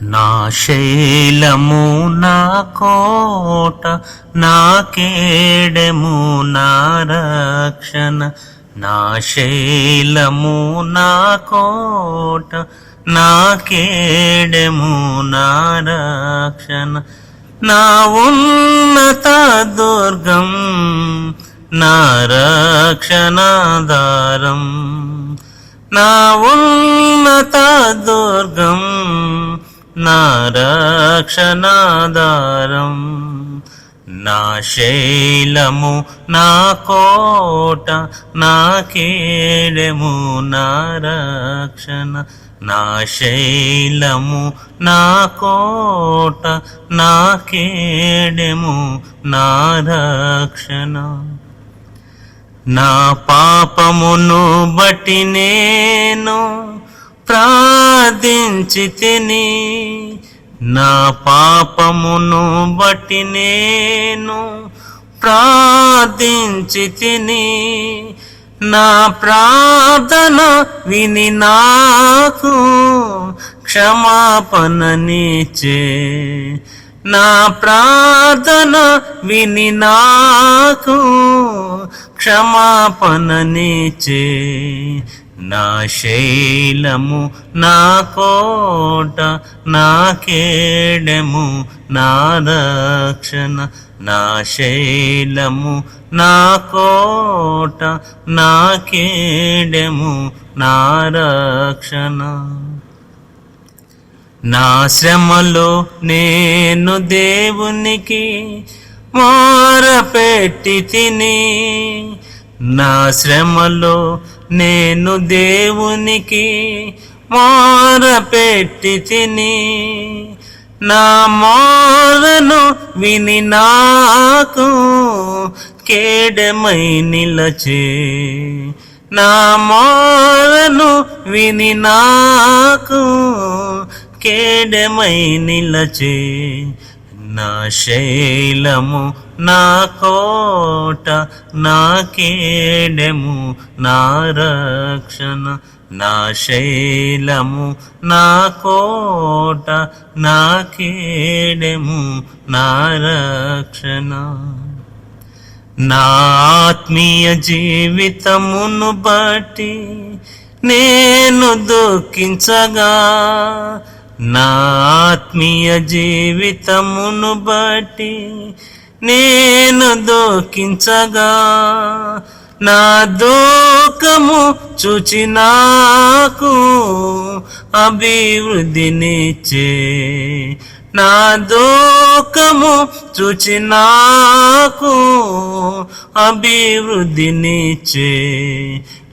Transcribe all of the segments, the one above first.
నా శైలము నా కోట నా కేడెము నా రక్షణ. నా శైలము నా కోట నా కేడెము నా రక్షణ. నా ఉన్నత దుర్గం నా రక్షణాధారం. నా ఉన్నత దుర్గం నా రక్షణాధారం. నా శైలము నా కోట నా కేడెము నా రక్షణ. నా శైలము నా కోట నా కేడెము నా రక్షణ. నా పాపమును బట్టి నేను ప్రార్థించితిని. నా పాపమును బట్టి నేను ప్రార్థించితిని. నా ప్రార్థన విని నాకు క్షమాపణనిచ్చే. నా ప్రార్థన విని నాకు క్షమాపణనిచ్చే. నా శైలము నా కోట నా కేడెము నా రక్షణ. నా శైలము నా కోట నా కేడెము నా రక్షణ. నా శ్రమలో నేను దేవునికి మొరపెట్టి తిని. నా శ్రమలో నేను దేవునికి మొరపెట్టి తిని. నా మొరను విని నాకు కేడెమై నిలచే. నా మొరను విని నాకు కేడెమై నిలచే. నా శైలము నా కోట నా కేడెము నా రక్షణ. నా శైలము నా కోట నా కేడెము నా రక్షణ. నా ఆత్మీయ జీవితమును బట్టి నేను దుఃఖించగా. నా ఆత్మీయ జీవితమును బట్టి నేను దుఃఖించగా. నా దుఃఖము చూచి నాకు అభివృద్ధినిచ్చే. నా దుఃఖము చూచి నాకు అభివృద్ధినిచ్చే.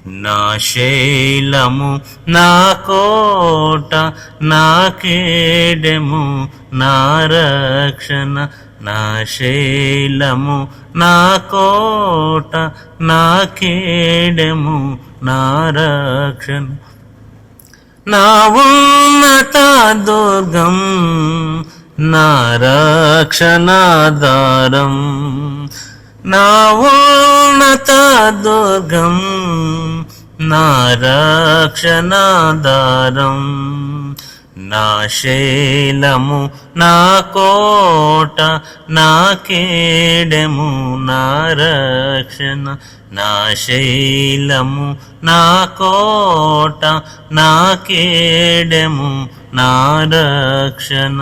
నా శైలము నా కోట నా కేడెము నా రక్షణ. నా శైలము నా కోట నా కేడెము నా రక్షణ. నా ఉన్నత దుర్గం నా రక్షణాధారం. నా ఉన్నత దుర్గం నా రక్షణాధారం. నా శైలము నా కోట నా కేడెము నా రక్షణ. నా శైలము నా కోట నా కేడెము నా రక్షణ.